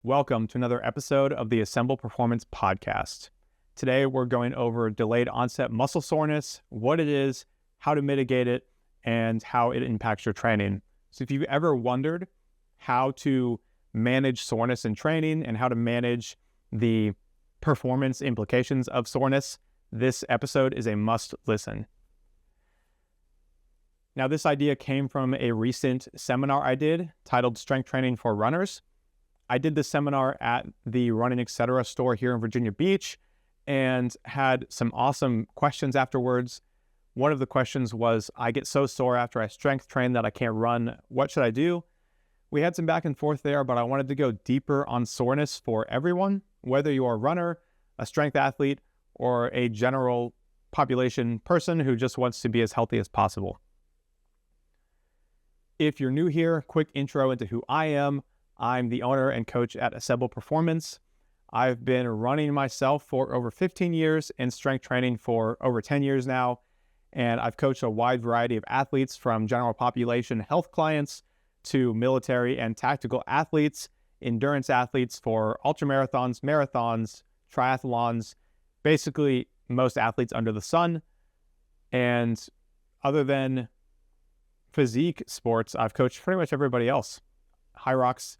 Welcome to another episode of the Assemble Performance Podcast. Today, we're going over delayed onset muscle soreness, what it is, how to mitigate it, and how it impacts your training. So if you've ever wondered how to manage soreness in training and how to manage the performance implications of soreness, this episode is a must listen. Now, this idea came from a recent seminar I did titled Strength Training for Runners. I did this seminar at the Running Etc. store here in Virginia Beach and had some awesome questions afterwards. One of the questions was, I get so sore after I strength train that I can't run. What should I do? We had some back and forth there, but I wanted to go deeper on soreness for everyone, whether you're a runner, a strength athlete, or a general population person who just wants to be as healthy as possible. If you're new here, quick intro into who I am. I'm the owner and coach at Assemble Performance. I've been running myself for over 15 years and strength training for over 10 years now. And I've coached a wide variety of athletes from general population health clients to military and tactical athletes, endurance athletes for ultramarathons, marathons, triathlons, basically most athletes under the sun. And other than physique sports, I've coached pretty much everybody else. High rocks.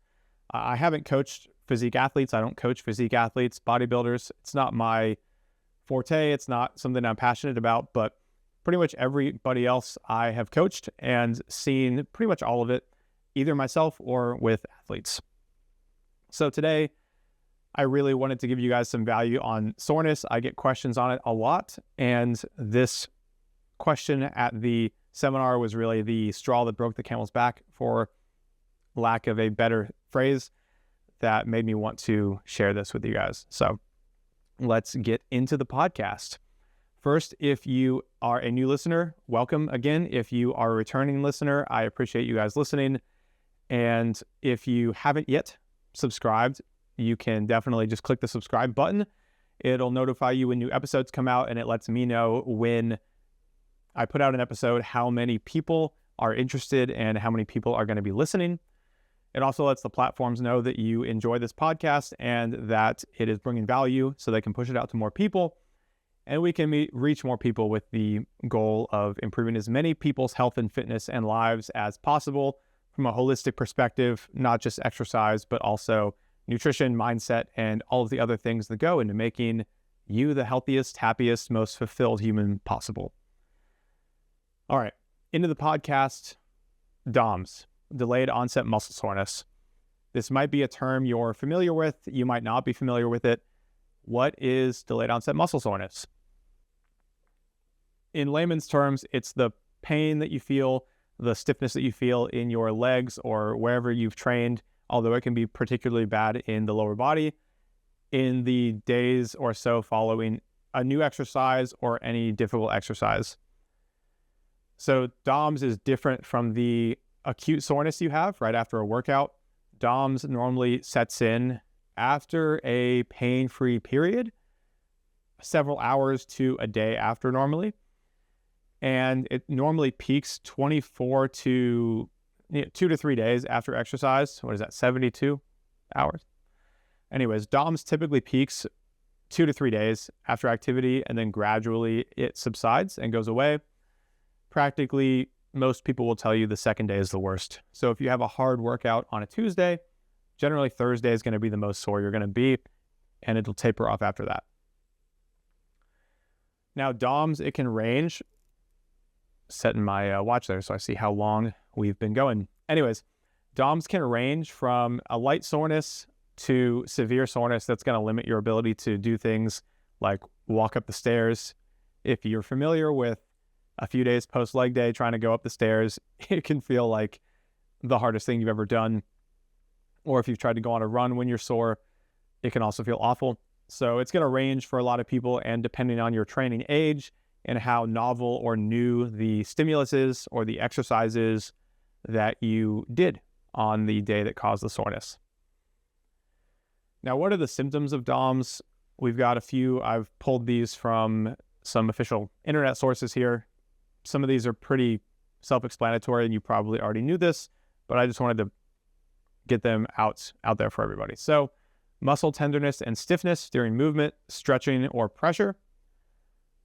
I haven't coached physique athletes. I don't coach physique athletes, bodybuilders. It's not my forte. It's not something I'm passionate about, but pretty much everybody else I have coached and seen pretty much all of it, either myself or with athletes. So today, I really wanted to give you guys some value on soreness. I get questions on it a lot, and this question at the seminar was really the straw that broke the camel's back, for lack of a better phrase, that made me want to share this with you guys. So let's get into the podcast. First, if you are a new listener, welcome again. If you are a returning listener, I appreciate you guys listening. And if you haven't yet subscribed, you can definitely just click the subscribe button. It'll notify you when new episodes come out, and it lets me know when I put out an episode, how many people are interested and how many people are going to be listening. It also lets the platforms know that you enjoy this podcast and that it is bringing value so they can push it out to more people. And we can reach more people with the goal of improving as many people's health and fitness and lives as possible from a holistic perspective, not just exercise, but also nutrition, mindset, and all of the other things that go into making you the healthiest, happiest, most fulfilled human possible. All right, into the podcast, DOMS. Delayed onset muscle soreness. This might be a term you're familiar with. You might not be familiar with it. What is delayed onset muscle soreness? In layman's terms, it's the pain that you feel, the stiffness that you feel in your legs or wherever you've trained, although it can be particularly bad in the lower body, in the days or so following a new exercise or any difficult exercise. So DOMS is different from the acute soreness you have right after a workout. DOMS normally sets in after a pain-free period, several hours to a day after normally. And it normally peaks 24 to 2 to 3 days after exercise. What is that, 72 hours? Anyways, DOMS typically peaks 2 to 3 days after activity, and then gradually it subsides and goes away. Practically, most people will tell you the second day is the worst. So if you have a hard workout on a Tuesday, generally Thursday is going to be the most sore you're going to be, and it'll taper off after that. Now, DOMS, it can range. Setting my watch there so I see how long we've been going. Anyways, DOMS can range from a light soreness to severe soreness that's going to limit your ability to do things like walk up the stairs. If you're familiar with a few days post leg day trying to go up the stairs, it can feel like the hardest thing you've ever done. Or if you've tried to go on a run when you're sore, it can also feel awful. So it's going to range for a lot of people, and depending on your training age and how novel or new the stimulus is or the exercise is that you did on the day that caused the soreness. Now, what are the symptoms of DOMS? We've got a few. I've pulled these from some official internet sources here. Some of these are pretty self-explanatory, and you probably already knew this, but I just wanted to get them out there for everybody. So muscle tenderness and stiffness during movement, stretching, or pressure.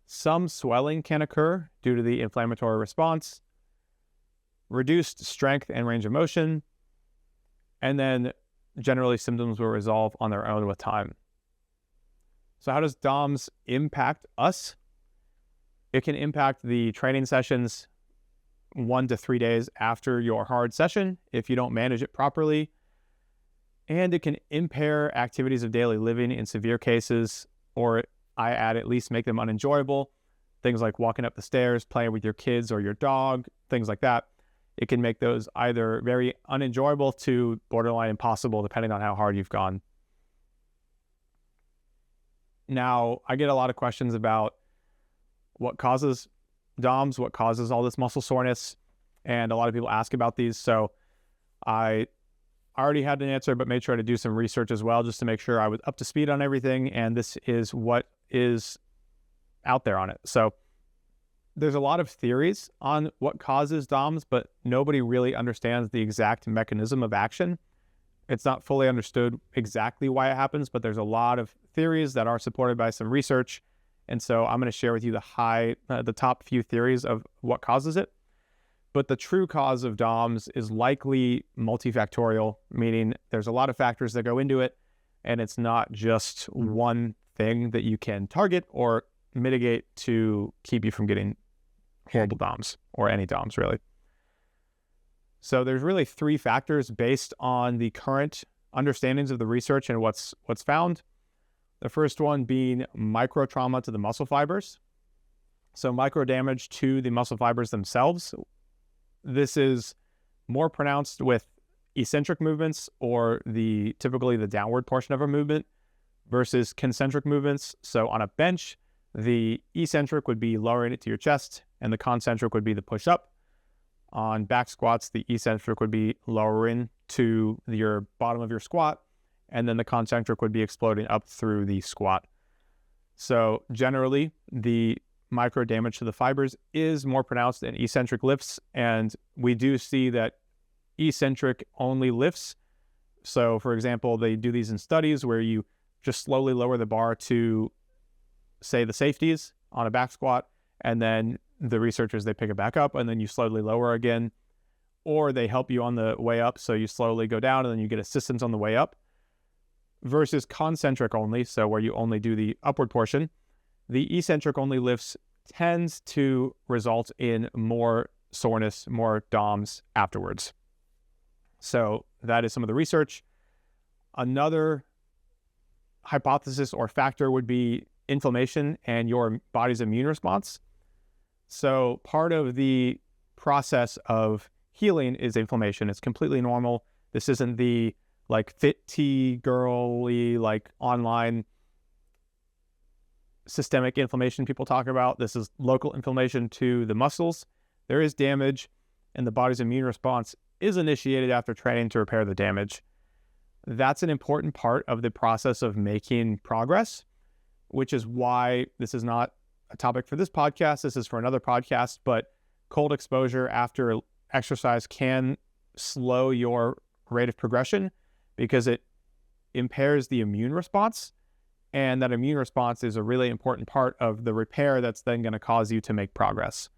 Some swelling can occur due to the inflammatory response. Reduced strength and range of motion. And then generally symptoms will resolve on their own with time. So how does DOMS impact us? It can impact the training sessions 1 to 3 days after your hard session if you don't manage it properly. And it can impair activities of daily living in severe cases, or I add at least make them unenjoyable. Things like walking up the stairs, playing with your kids or your dog, things like that. It can make those either very unenjoyable to borderline impossible, depending on how hard you've gone. Now, I get a lot of questions about what causes DOMS, what causes all this muscle soreness, and a lot of people ask about these. So I already had an answer, but made sure to do some research as well, just to make sure I was up to speed on everything. And this is what is out there on it. So there's a lot of theories on what causes DOMS, but nobody really understands the exact mechanism of action. It's not fully understood exactly why it happens, but there's a lot of theories that are supported by some research. And so I'm going to share with you the top few theories of what causes it. But the true cause of DOMS is likely multifactorial, meaning there's a lot of factors that go into it, and it's not just one thing that you can target or mitigate to keep you from getting horrible DOMS, or any DOMS really. So there's really 3 factors based on the current understandings of the research and what's found. The first one being micro trauma to the muscle fibers. So micro damage to the muscle fibers themselves. This is more pronounced with eccentric movements, or typically the downward portion of a movement, versus concentric movements. So on a bench, the eccentric would be lowering it to your chest, and the concentric would be the push up. On back squats, the eccentric would be lowering to your bottom of your squat, and then the concentric would be exploding up through the squat. So generally, the micro damage to the fibers is more pronounced in eccentric lifts, and we do see that eccentric only lifts. So for example, they do these in studies where you just slowly lower the bar to, say, the safeties on a back squat, and then the researchers, they pick it back up, and then you slowly lower again, or they help you on the way up, so you slowly go down and then you get assistance on the way up, versus concentric only, so where you only do the upward portion. The eccentric only lifts tends to result in more soreness, more DOMS afterwards. So that is some of the research. Another hypothesis or factor would be inflammation and your body's immune response. So part of the process of healing is inflammation. It's completely normal. This isn't the fit T girly, online systemic inflammation people talk about. This is local inflammation to the muscles. There is damage, and the body's immune response is initiated after training to repair the damage. That's an important part of the process of making progress, which is why this is not a topic for this podcast. This is for another podcast, but cold exposure after exercise can slow your rate of progression because it impairs the immune response. And that immune response is a really important part of the repair that's then going to cause you to make progress.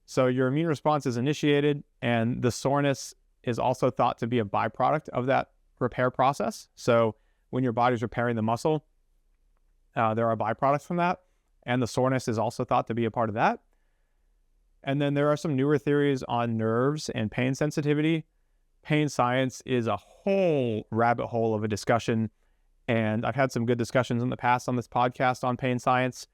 So your immune response is initiated, and the soreness is also thought to be a byproduct of that repair process. So when your body's repairing the muscle, there are byproducts from that, and the soreness is also thought to be a part of that. And then there are some newer theories on nerves and pain sensitivity. Pain science is a whole rabbit hole of a discussion, and I've had some good discussions in the past on this podcast on pain science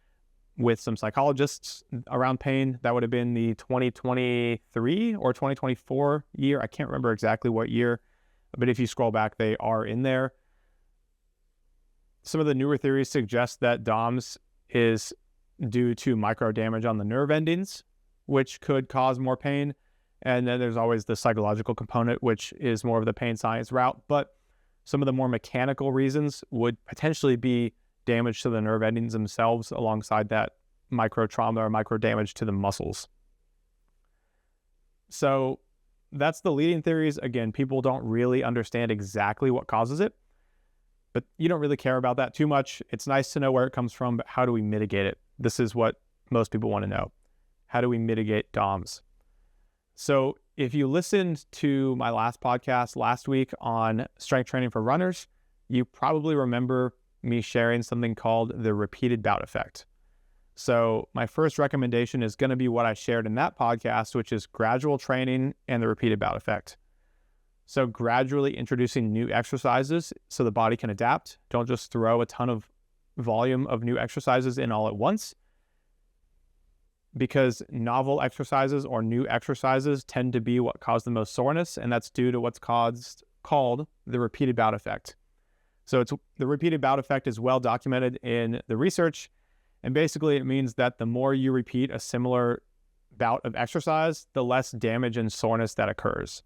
with some psychologists around pain. That would have been the 2023 or 2024 year. I can't remember exactly what year, but if you scroll back, they are in there. Some of the newer theories suggest that DOMS is due to micro damage on the nerve endings, which could cause more pain. And then there's always the psychological component, which is more of the pain science route. But some of the more mechanical reasons would potentially be damage to the nerve endings themselves alongside that micro trauma or micro damage to the muscles. So that's the leading theories. Again, people don't really understand exactly what causes it, but you don't really care about that too much. It's nice to know where it comes from, but how do we mitigate it? This is what most people want to know. How do we mitigate DOMS? So if you listened to my last podcast last week on strength training for runners, you probably remember me sharing something called the repeated bout effect. So my first recommendation is going to be what I shared in that podcast, which is gradual training and the repeated bout effect. So gradually introducing new exercises so the body can adapt. Don't just throw a ton of volume of new exercises in all at once, because novel exercises or new exercises tend to be what cause the most soreness, and that's due to what's called the repeated bout effect. So the repeated bout effect is well documented in the research, and basically it means that the more you repeat a similar bout of exercise, the less damage and soreness that occurs.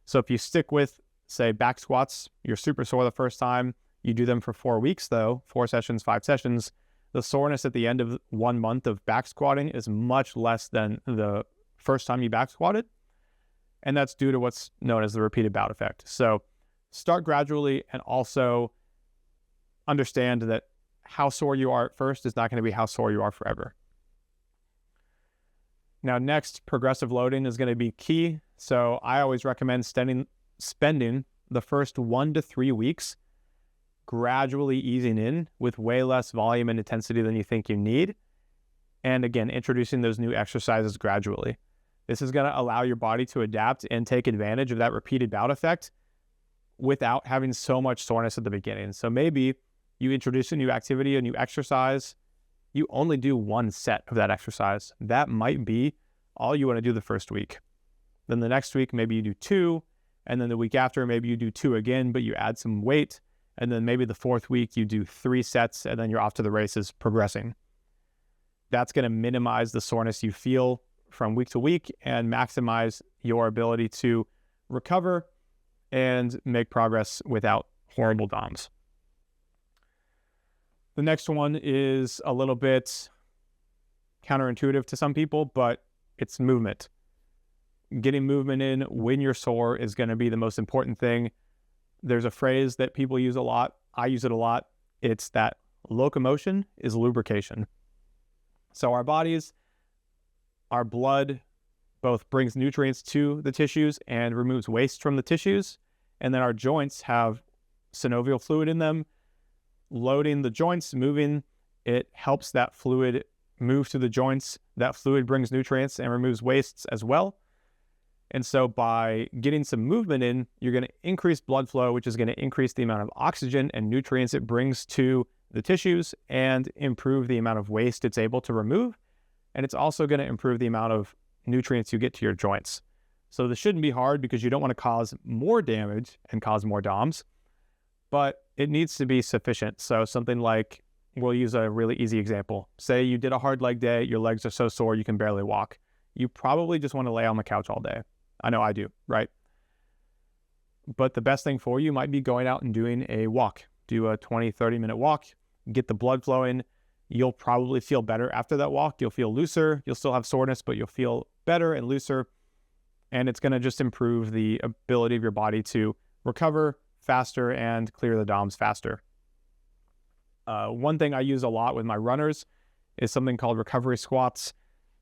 So if you stick with, say, back squats, you're super sore the first time, you do them for 4 weeks though, 4 sessions, 5 sessions, the soreness at the end of 1 month of back squatting is much less than the first time you back squatted. And that's due to what's known as the repeated bout effect. So start gradually, and also understand that how sore you are at first is not going to be how sore you are forever. Now, next, progressive loading is going to be key. So I always recommend spending the first 1 to 3 weeks gradually easing in with way less volume and intensity than you think you need. And again, introducing those new exercises gradually. This is going to allow your body to adapt and take advantage of that repeated bout effect without having so much soreness at the beginning. So maybe you introduce a new activity, a new exercise, you only do 1 set of that exercise. That might be all you want to do the first week. Then the next week, maybe you do 2, and then the week after, maybe you do 2 again, but you add some weight. And then maybe the 4th week, you do 3 sets, and then you're off to the races progressing. That's going to minimize the soreness you feel from week to week and maximize your ability to recover and make progress without horrible DOMS. The next one is a little bit counterintuitive to some people, but it's movement. Getting movement in when you're sore is going to be the most important thing. There's a phrase that people use a lot. I use it a lot. It's that locomotion is lubrication. So our bodies, our blood both brings nutrients to the tissues and removes waste from the tissues. And then our joints have synovial fluid in them. Loading the joints, moving, it helps that fluid move to the joints. That fluid brings nutrients and removes wastes as well. And so by getting some movement in, you're going to increase blood flow, which is going to increase the amount of oxygen and nutrients it brings to the tissues and improve the amount of waste it's able to remove. And it's also going to improve the amount of nutrients you get to your joints. So this shouldn't be hard because you don't want to cause more damage and cause more DOMS, but it needs to be sufficient. So something like, we'll use a really easy example. Say you did a hard leg day, your legs are so sore you can barely walk. You probably just want to lay on the couch all day. I know I do, right? But the best thing for you might be going out and doing a walk. Do a 20, 30-minute walk, get the blood flowing. You'll probably feel better after that walk. You'll feel looser. You'll still have soreness, but you'll feel better and looser. And it's going to just improve the ability of your body to recover faster and clear the DOMS faster. One thing I use a lot with my runners is something called recovery squats.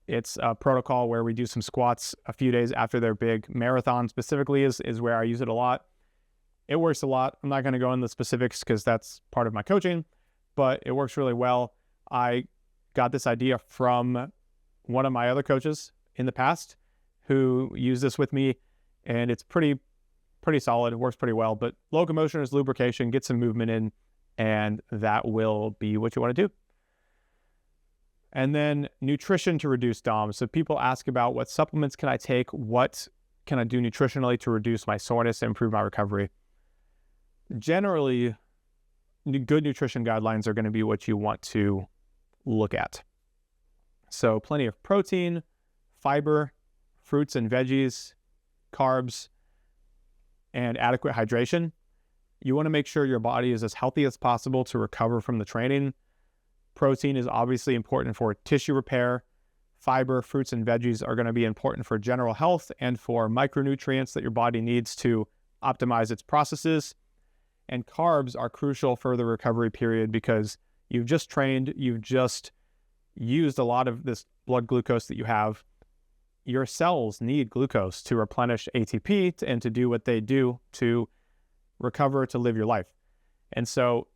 It's a protocol where we do some squats a few days after their big marathon specifically is where I use it a lot. It works a lot. I'm not going to go into the specifics because that's part of my coaching, but it works really well. I got this idea from one of my other coaches in the past who used this with me, and it's pretty solid. It works pretty well, but locomotion is lubrication. Get some movement in, and that will be what you want to do. And then nutrition to reduce DOMS. So people ask about what supplements can I take? What can I do nutritionally to reduce my soreness and improve my recovery? Generally, good nutrition guidelines are going to be what you want to look at. So plenty of protein, fiber, fruits and veggies, carbs, and adequate hydration. You want to make sure your body is as healthy as possible to recover from the training. Protein is obviously important for tissue repair. fiber, fruits and veggies are going to be important for general health and for micronutrients that your body needs to optimize its processes. And carbs are crucial for the recovery period because you've just trained, you've just used a lot of this blood glucose that you have. Your cells need glucose to replenish ATP and to do what they do to recover, to live your life. And so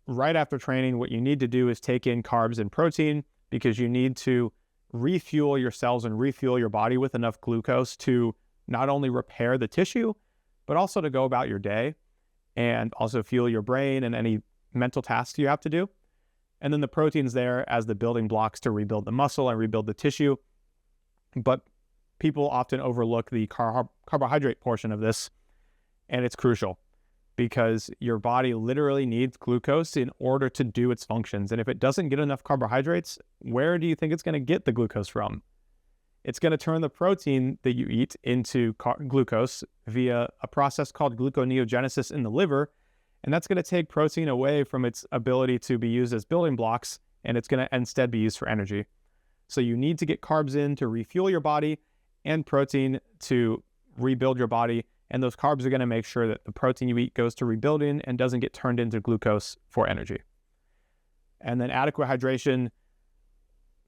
right after training, what you need to do is take in carbs and protein because you need to refuel your cells and refuel your body with enough glucose to not only repair the tissue, but also to go about your day and also fuel your brain and any mental tasks you have to do. And then the protein's there as the building blocks to rebuild the muscle and rebuild the tissue. But people often overlook the carbohydrate portion of this, and it's crucial because your body literally needs glucose in order to do its functions. And if it doesn't get enough carbohydrates, where do you think it's going to get the glucose from? It's going to turn the protein that you eat into glucose via a process called gluconeogenesis in the liver. And that's going to take protein away from its ability to be used as building blocks, and it's going to instead be used for energy. So you need to get carbs in to refuel your body and protein to rebuild your body. And those carbs are going to make sure that the protein you eat goes to rebuilding and doesn't get turned into glucose for energy. And then adequate hydration,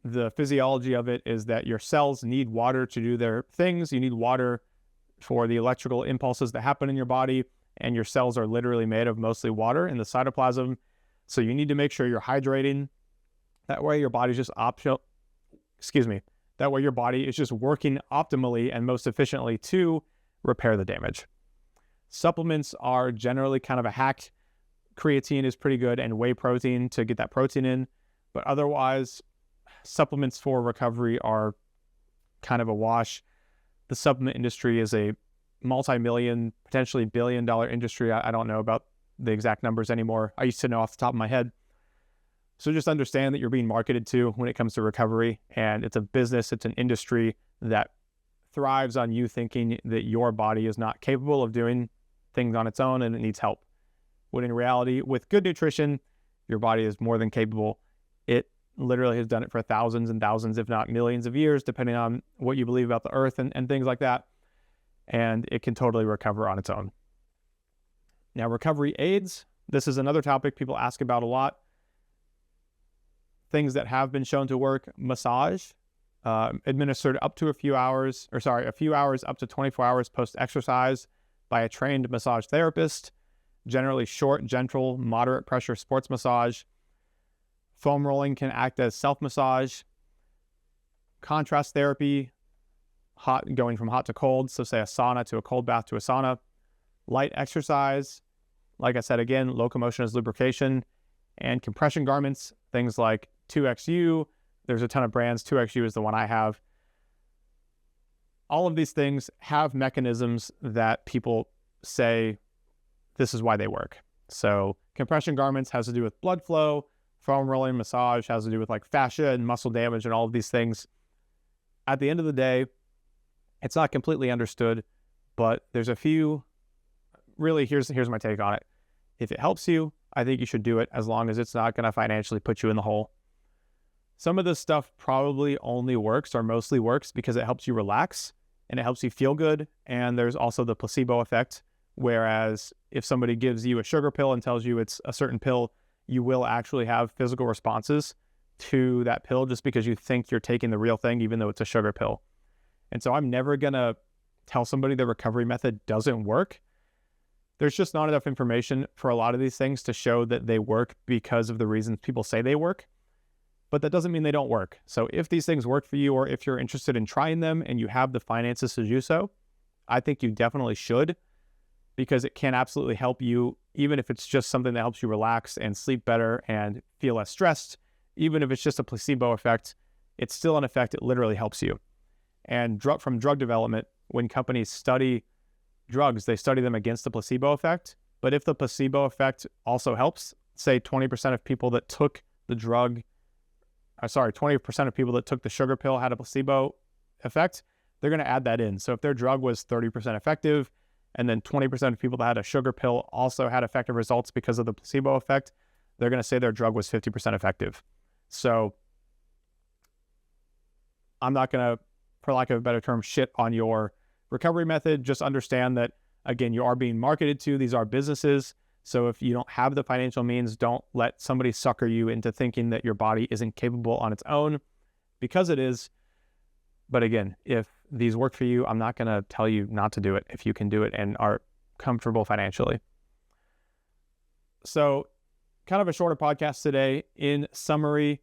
the physiology of it is that your cells need water to do their things. You need water for the electrical impulses that happen in your body, and your cells are literally made of mostly water in the cytoplasm. So you need to make sure you're hydrating. That way your body's just that way your body is just working optimally and most efficiently to repair the damage. Supplements are generally kind of a hack. Creatine is pretty good, and whey protein to get that protein in. But otherwise, supplements for recovery are kind of a wash. The supplement industry is a multi-million, potentially billion-dollar industry. I don't know about the exact numbers anymore. I used to know off the top of my head. So just understand that you're being marketed to when it comes to recovery, and it's a business, it's an industry that thrives on you thinking that your body is not capable of doing things on its own and it needs help. When in reality, with good nutrition, your body is more than capable. It literally has done it for thousands and thousands, if not millions of years, depending on what you believe about the earth and things like that. And it can totally recover on its own. Now, recovery aids. This is another topic people ask about a lot. Things that have been shown to work: massage, administered up to a few hours up to 24 hours post-exercise by a trained massage therapist, generally short, gentle, moderate pressure sports massage. Foam rolling can act as self-massage. Contrast therapy, going from hot to cold, so say a sauna to a cold bath to a sauna. Light exercise, like I said again, locomotion as lubrication. And compression garments, things like 2XU. There's a ton of brands. 2XU is the one I have. All of these things have mechanisms that people say this is why they work. So compression garments has to do with blood flow. Foam rolling massage has to do with like fascia and muscle damage and all of these things. At the end of the day, it's not completely understood, but there's a few. Really, here's my take on it. If it helps you, I think you should do it, as long as it's not going to financially put you in the hole. Some of this stuff probably only works or mostly works because it helps you relax and it helps you feel good. And there's also the placebo effect, whereas if somebody gives you a sugar pill and tells you it's a certain pill, you will actually have physical responses to that pill just because you think you're taking the real thing, even though it's a sugar pill. And so I'm never going to tell somebody the recovery method doesn't work. There's just not enough information for a lot of these things to show that they work because of the reasons people say they work. But that doesn't mean they don't work. So if these things work for you, or if you're interested in trying them and you have the finances to do so, I think you definitely should, because it can absolutely help you, even if it's just something that helps you relax and sleep better and feel less stressed. Even if it's just a placebo effect, it's still an effect. It literally helps you. And from drug development, when companies study drugs, they study them against the placebo effect. But if the placebo effect also helps, say 20% of people that took the 20% of people that took the sugar pill had a placebo effect, they're going to add that in. So if their drug was 30% effective, and then 20% of people that had a sugar pill also had effective results because of the placebo effect, they're going to say their drug was 50% effective. So I'm not going to, for lack of a better term, shit on your recovery method. Just understand that, again, you are being marketed to. These are businesses. So if you don't have the financial means, don't let somebody sucker you into thinking that your body isn't capable on its own, because it is. But again, if these work for you, I'm not going to tell you not to do it if you can do it and are comfortable financially. So kind of a shorter podcast today. In summary,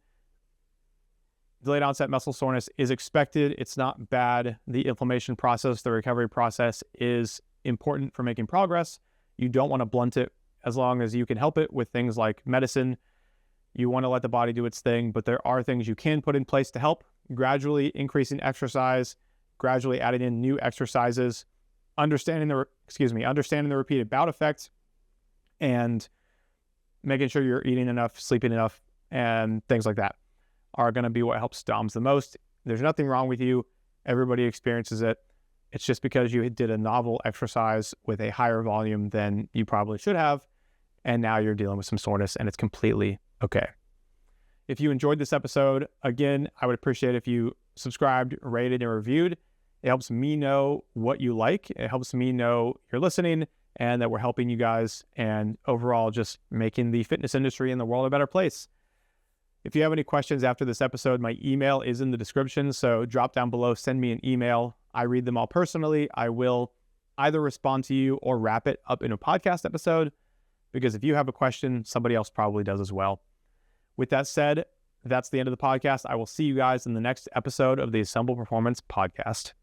delayed onset muscle soreness is expected. It's not bad. The inflammation process, the recovery process is important for making progress. You don't want to blunt it as long as you can help it with things like medicine. You want to let the body do its thing, but there are things you can put in place to help. Gradually increasing exercise, gradually adding in new exercises, understanding the repeated bout effect, and making sure you're eating enough, sleeping enough, and things like that are going to be what helps DOMs the most. There's nothing wrong with you. Everybody experiences it. It's just because you did a novel exercise with a higher volume than you probably should have, and now you're dealing with some soreness, and it's completely okay. If you enjoyed this episode, again, I would appreciate if you subscribed, rated, and reviewed. It helps me know what you like. It helps me know you're listening and that we're helping you guys, and overall just making the fitness industry and the world a better place. If you have any questions after this episode, my email is in the description, so drop down below, send me an email. I read them all personally. I will either respond to you or wrap it up in a podcast episode, because if you have a question, somebody else probably does as well. With that said, that's the end of the podcast. I will see you guys in the next episode of the Assemble Performance Podcast.